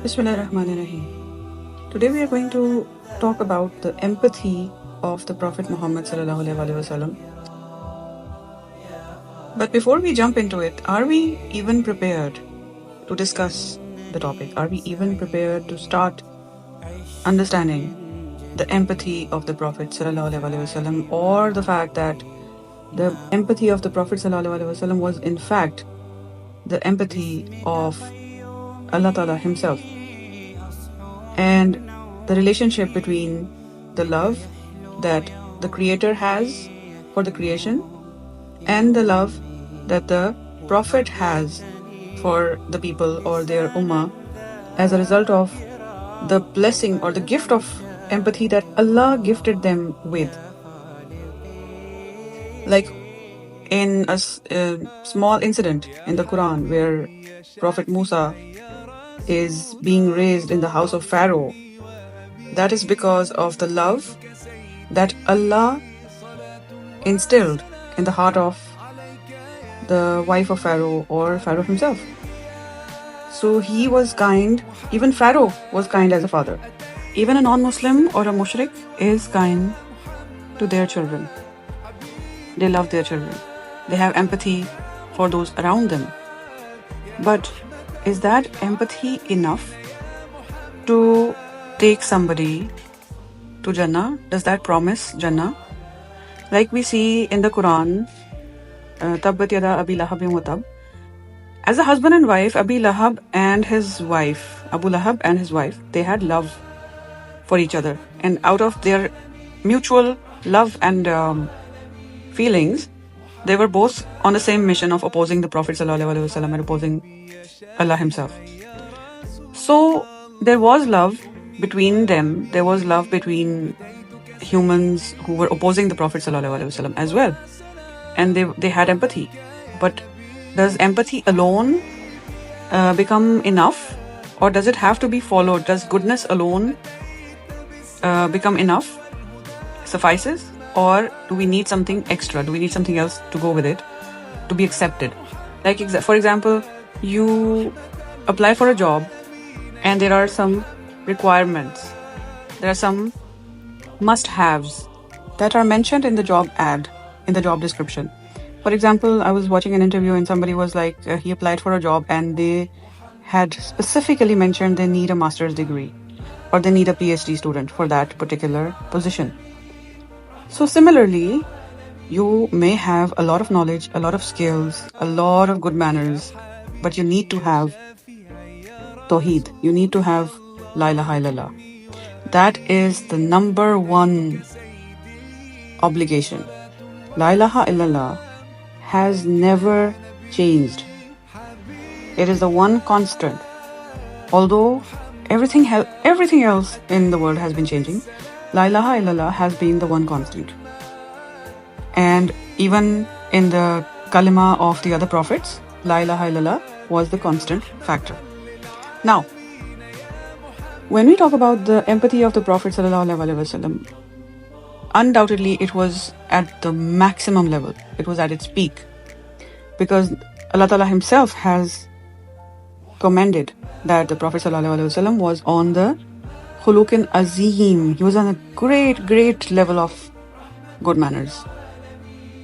Bismillahirrahmanirrahim. Today we are going to talk about the empathy of the Prophet Muhammad sallallahu alaihi wasallam. But before we jump into it, are we even prepared to discuss the topic? Are we even prepared to start understanding the empathy of the Prophet sallallahu alaihi wasallam, or the fact that the empathy of the Prophet sallallahu alaihi wasallam was in fact the empathy of Allah Ta'ala himself, and the relationship between the love that the Creator has for the creation and the love that the Prophet has for the people or their ummah as a result of the blessing or the gift of empathy that Allah gifted them with. Like in a small incident in the Quran where Prophet Musa is being raised in the house of Pharaoh, that is because of the love that Allah instilled in the heart of the wife of Pharaoh or Pharaoh himself. So he was kind, even Pharaoh was kind as a father. Even a non-Muslim or a mushrik is kind to their children. They love their children. They have empathy for those around them. But is that empathy enough to take somebody to Jannah? Does that promise Jannah? Like we see in the Quran, Tabbat yada Abi Lahabin wa tab. As a husband and wife, Abu Lahab and his wife, they had love for each other. And out of their mutual love and feelings, they were both on the same mission of opposing the Prophet ﷺ and opposing Allah himself. So there was love between them. There was love between humans who were opposing the Prophet ﷺ as well. And they had empathy. But does empathy alone become enough, or does it have to be followed? Does goodness alone become enough, suffices, or do we need something extra? Do we need something else to go with it to be accepted? Like for example, you apply for a job and there are some requirements, there are some must-haves that are mentioned in the job ad, in the job description. For example, I was watching an interview and somebody was like, he applied for a job and they had specifically mentioned they need a master's degree or they need a PhD student for that particular position. So similarly, you may have a lot of knowledge, a lot of skills, a lot of good manners, but you need to have Tawheed. You need to have La ilaha illallah. That is the number one obligation. La ilaha illallah has never changed. It is the one constant. Although everything else in the world has been changing, La ilaha illallah has been the one constant. And even in the kalima of the other prophets, La ilaha illallah was the constant factor. Now, when we talk about the empathy of the Prophet ﷺ, undoubtedly it was at the maximum level. It was at its peak. Because Allah Ta'ala himself has commended that the Prophet ﷺ was on the khuluqin azim. He was on a great level of good manners.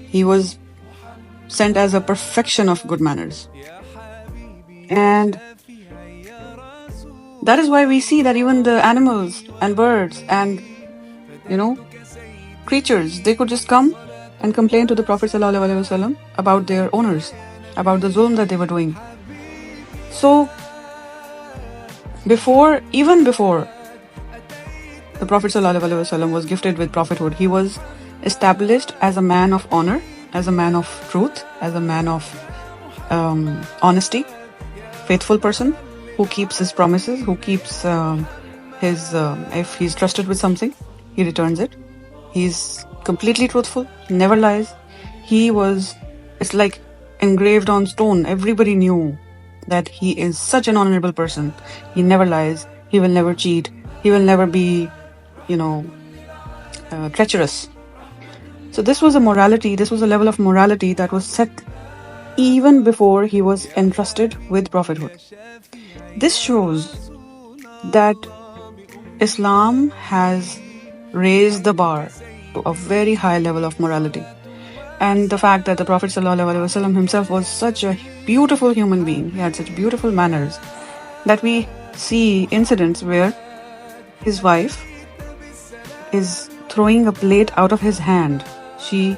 He was sent as a perfection of good manners. And that is why we see that even the animals and birds and, creatures, they could just come and complain to the Prophet ﷺ about their owners, about the zulm that they were doing. So, even before the Prophet ﷺ was gifted with prophethood, he was established as a man of honor, as a man of truth, as a man of honesty, faithful person who keeps his promises, who keeps if he's trusted with something, he returns it. He's completely truthful, never lies. It's like engraved on stone. Everybody knew that he is such an honorable person. He never lies. He will never cheat. He will never be, treacherous. So this was a level of morality that was set even before he was entrusted with prophethood. This shows that Islam has raised the bar to a very high level of morality. And the fact that the Prophet ﷺ himself was such a beautiful human being, he had such beautiful manners, that we see incidents where his wife is throwing a plate out of his hand. She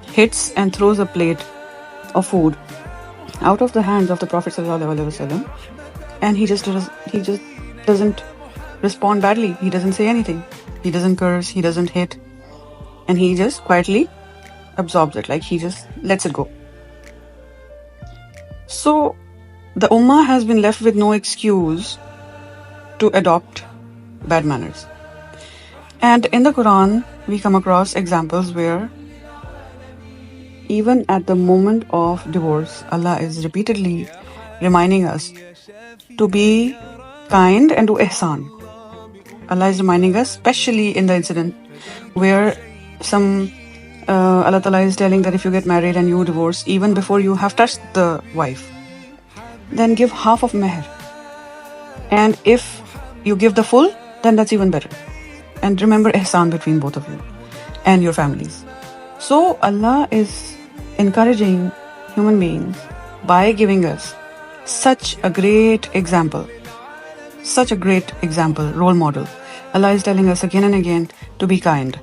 hits and throws a plate of food out of the hands of the Prophet ﷺ, and he just doesn't respond badly. He doesn't say anything. He doesn't curse. He doesn't hit, and he just quietly absorbs it, like he just lets it go. So the Ummah has been left with no excuse to adopt bad manners. And in the Quran, we come across examples where even at the moment of divorce, Allah is repeatedly reminding us to be kind and do ihsan. Allah is reminding us, especially in the incident where Allah Ta'ala is telling that if you get married and you divorce, even before you have touched the wife, then give half of meher. And if you give the full, then that's even better. And remember ihsan between both of you and your families. So Allah is encouraging human beings by giving us such a great example, role model. Allah is telling us again and again to be kind.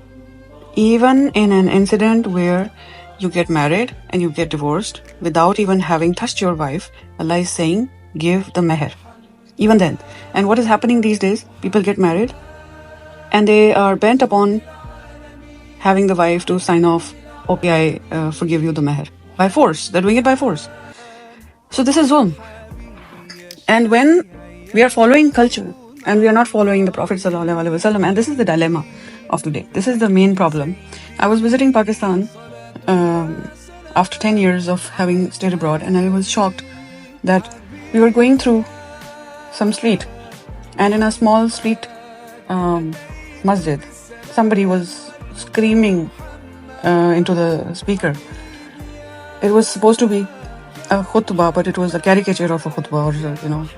Even in an incident where you get married and you get divorced without even having touched your wife, Allah is saying, give the meher. Even then. And what is happening these days? People get married and they are bent upon having the wife to sign off, okay, I forgive you the meher. By force. They're doing it by force. So this is zulm. And when we are following culture and we are not following the Prophet ﷺ, and this is the dilemma of today. This is the main problem. I was visiting Pakistan after 10 years of having stayed abroad, and I was shocked that we were going through some street, and in a small street masjid, somebody was screaming into the speaker. It was supposed to be a khutbah, but it was a caricature of a khutbah, or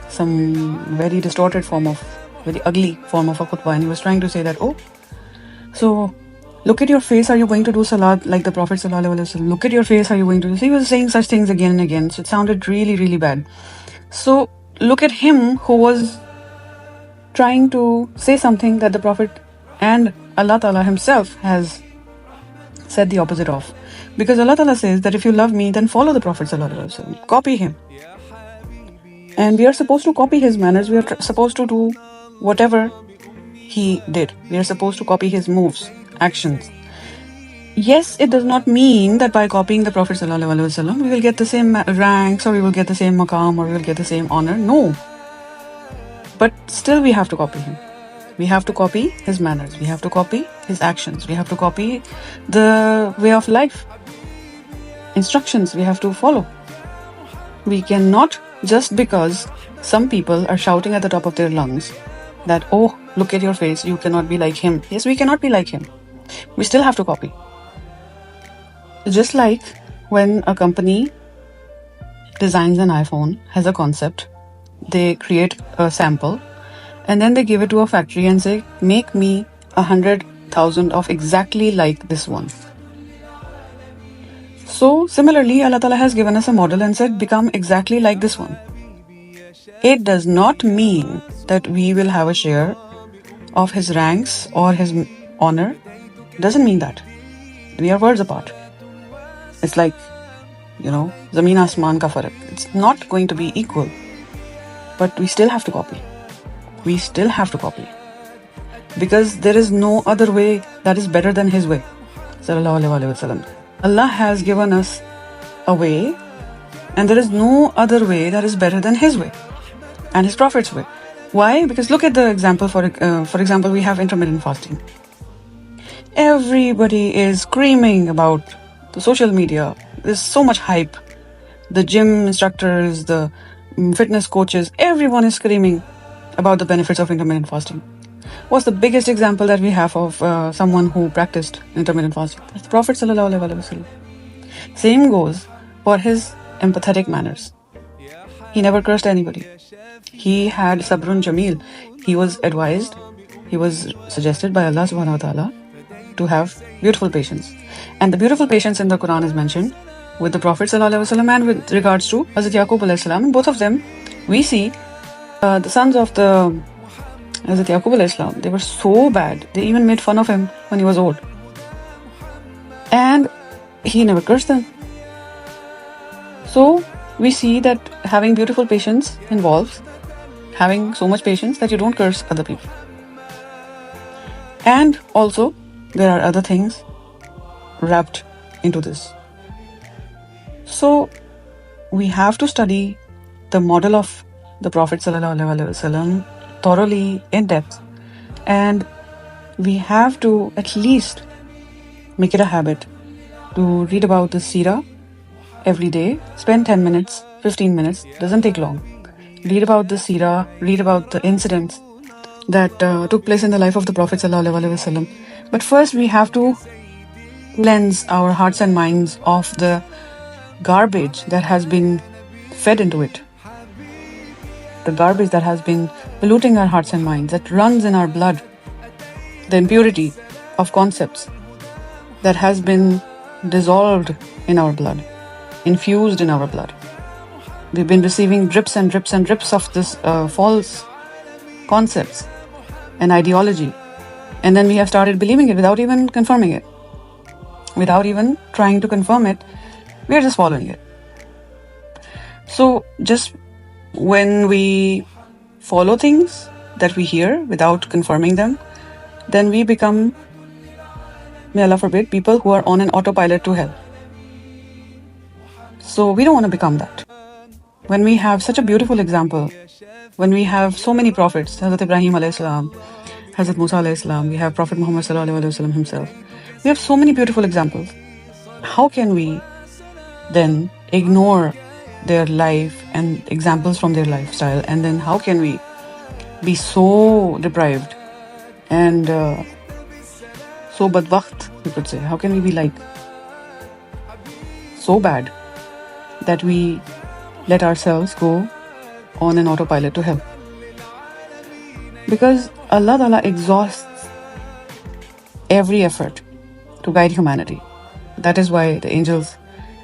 some very distorted form of, very ugly form of a khutbah. And he was trying to say that, oh, so look at your face, are you going to do salat like the Prophet ﷺ? Look at your face, are you going to do? So he was saying such things again and again. So it sounded really, really bad. So look at him who was trying to say something that the Prophet and Allah Ta'ala himself has said the opposite of. Because Allah Ta'ala says that if you love me, then follow the Prophet ﷺ. Copy him. And we are supposed to copy his manners. We are supposed to do whatever he did. We are supposed to copy his moves, actions. Yes, it does not mean that by copying the Prophet ﷺ, we will get the same ranks, or we will get the same maqam, or we will get the same honor. No. But still we have to copy him. We have to copy his manners. We have to copy his actions. We have to copy the way of life. Instructions we have to follow. We cannot, just because some people are shouting at the top of their lungs that, oh, look at your face, you cannot be like him. Yes, we cannot be like him. We still have to copy. Just like when a company designs an iPhone, has a concept, they create a sample, and then they give it to a factory and say, make me 100,000 of exactly like this one. So similarly, Allah Ta'ala has given us a model and said, become exactly like this one. It does not mean that we will have a share of his ranks or his honor. It doesn't mean that. We are worlds apart. It's like, Zameen Asman ka farak. It's not going to be equal. But we still have to copy. We still have to copy. Because there is no other way that is better than his way. Sallallahu Alaihi Wasallam. Allah has given us a way, and there is no other way that is better than his way and his Prophet's way. Why? Because look at the example. For example, we have intermittent fasting. Everybody is screaming about the social media. There's so much hype. The gym instructors, the fitness coaches, everyone is screaming about the benefits of intermittent fasting. What's the biggest example that we have of someone who practiced intermittent fasting? It's the Prophet ﷺ. Same goes for his empathetic manners. He never cursed anybody. He had Sabrun Jamil. He was advised, he was suggested by Allah subhanahu wa ta'ala to have beautiful patience. And the beautiful patience in the Quran is mentioned with the Prophet ﷺ and with regards to Hazrat Yaqub alayhi salam. In both of them, we see the sons of the Hazrat Yaqub alayhi salam, they were so bad. They even made fun of him when he was old. And he never cursed them. So we see that having beautiful patience involves having so much patience that you don't curse other people. And also, there are other things wrapped into this. So we have to study the model of the Prophet ﷺ thoroughly in depth, and we have to at least make it a habit to read about the Seerah every day. Spend 10 minutes, 15 minutes, doesn't take long. Read about the Seerah, read about the incidents that took place in the life of the Prophet ﷺ. But first we have to cleanse our hearts and minds of the garbage that has been fed into it. The garbage that has been polluting our hearts and minds, that runs in our blood. The impurity of concepts that has been dissolved in our blood, infused in our blood. We've been receiving drips and drips and drips of this false concepts and ideology. And then we have started believing it without even confirming it. Without even trying to confirm it, we are just following it. So just when we follow things that we hear without confirming them, then we become, may Allah forbid, people who are on an autopilot to hell. So we don't want to become that. When we have such a beautiful example, when we have so many prophets, Hazrat Ibrahim alayhi salam, Hazrat Musa alayhi salam, we have Prophet Muhammad sallallahu alayhi wasallam himself. We have so many beautiful examples. How can we then ignore their life and examples from their lifestyle, and then how can we be so deprived and so badbakht, you could say? How can we be like so bad that we let ourselves go on an autopilot to hell? Because Allah Ta'ala exhausts every effort to guide humanity. That is why the angels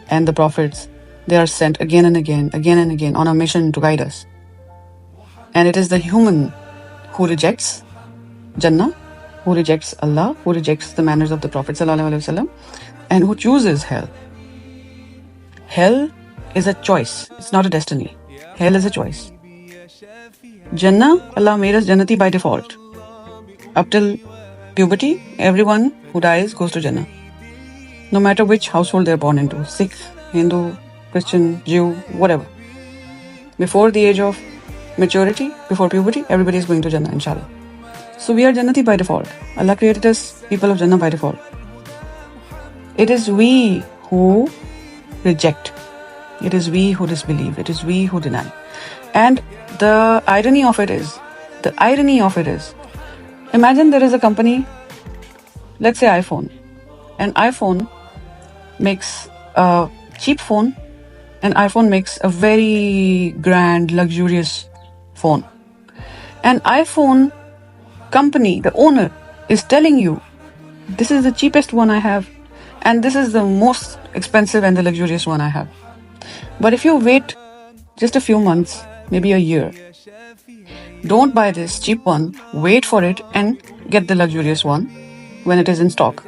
and the prophets, they are sent again and again on a mission to guide us. And it is the human who rejects Jannah, who rejects Allah, who rejects the manners of the Prophet ﷺ, and who chooses hell. Hell is a choice. It's not a destiny. Hell is a choice. Jannah, Allah made us Jannati by default. Up till puberty, everyone who dies goes to Jannah. No matter which household they're born into, Sikh, Hindu, Christian, Jew, whatever. Before the age of maturity, before puberty, everybody is going to Jannah, inshallah. So we are Jannati by default. Allah created us people of Jannah by default. It is we who reject. It is we who disbelieve. It is we who deny. And the irony of it is, imagine there is a company, let's say iPhone. And iPhone makes a cheap phone, and iPhone makes a very grand, luxurious phone. And iPhone company, the owner, is telling you, this is the cheapest one I have, and this is the most expensive and the luxurious one I have. But if you wait just a few months, maybe a year, don't buy this cheap one, wait for it and get the luxurious one when it is in stock.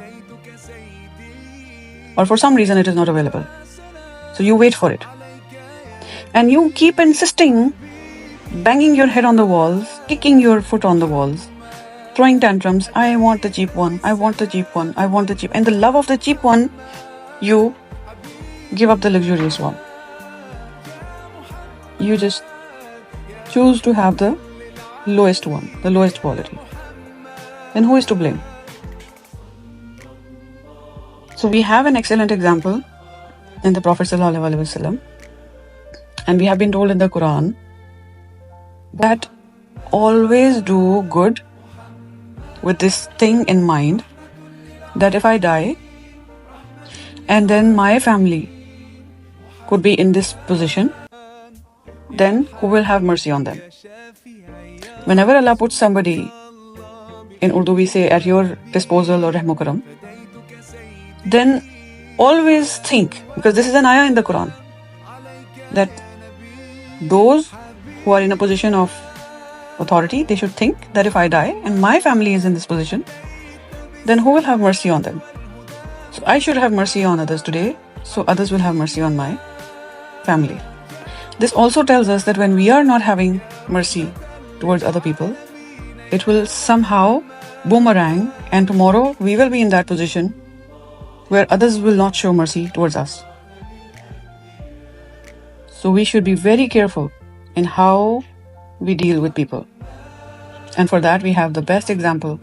Or for some reason it is not available. So you wait for it. And you keep insisting, banging your head on the walls, kicking your foot on the walls, throwing tantrums. I want the cheap one. I want the cheap one. I want the cheap. And the love of the cheap one, you give up the luxurious one. You just choose to have the lowest one, the lowest quality. Then who is to blame? So we have an excellent example in the Prophet ﷺ, and we have been told in the Quran that always do good with this thing in mind, that if I die and then my family could be in this position, then who will have mercy on them? Whenever Allah puts somebody, in Urdu we say, at your disposal or rahmukaram, then always think, because this is an ayah in the Quran, that those who are in a position of authority, they should think that if I die and my family is in this position, then who will have mercy on them? So I should have mercy on others today, so others will have mercy on my family. This also tells us that when we are not having mercy towards other people, it will somehow boomerang, and tomorrow we will be in that position where others will not show mercy towards us. So we should be very careful in how we deal with people. And for that, we have the best example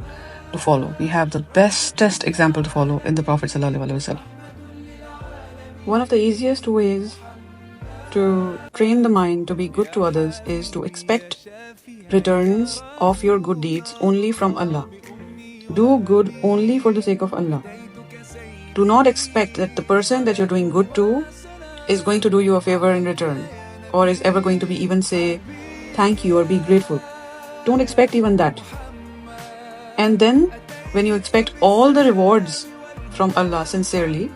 to follow. We have the bestest example to follow in the Prophet ﷺ. One of the easiest ways to train the mind to be good to others is to expect returns of your good deeds only from Allah. Do good only for the sake of Allah. Do not expect that the person that you're doing good to is going to do you a favor in return, or is ever going to be even say thank you or be grateful. Don't expect even that. And then when you expect all the rewards from Allah sincerely,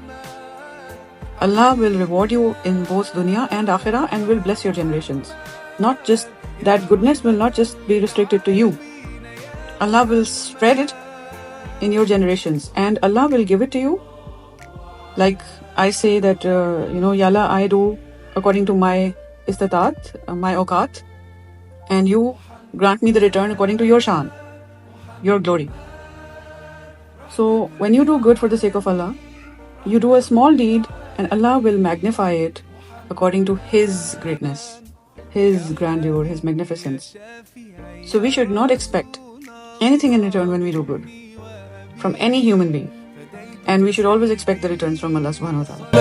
Allah will reward you in both dunya and akhirah and will bless your generations. Not just that, goodness will not just be restricted to you. Allah will spread it in your generations and Allah will give it to you. Like I say that, Yalla, I do according to my istatat, my awqat, and you grant me the return according to your shan, your glory. So when you do good for the sake of Allah, you do a small deed and Allah will magnify it according to His greatness, His grandeur, His magnificence. So we should not expect anything in return when we do good from any human being. And we should always expect the returns from Allah subhanahu wa ta'ala.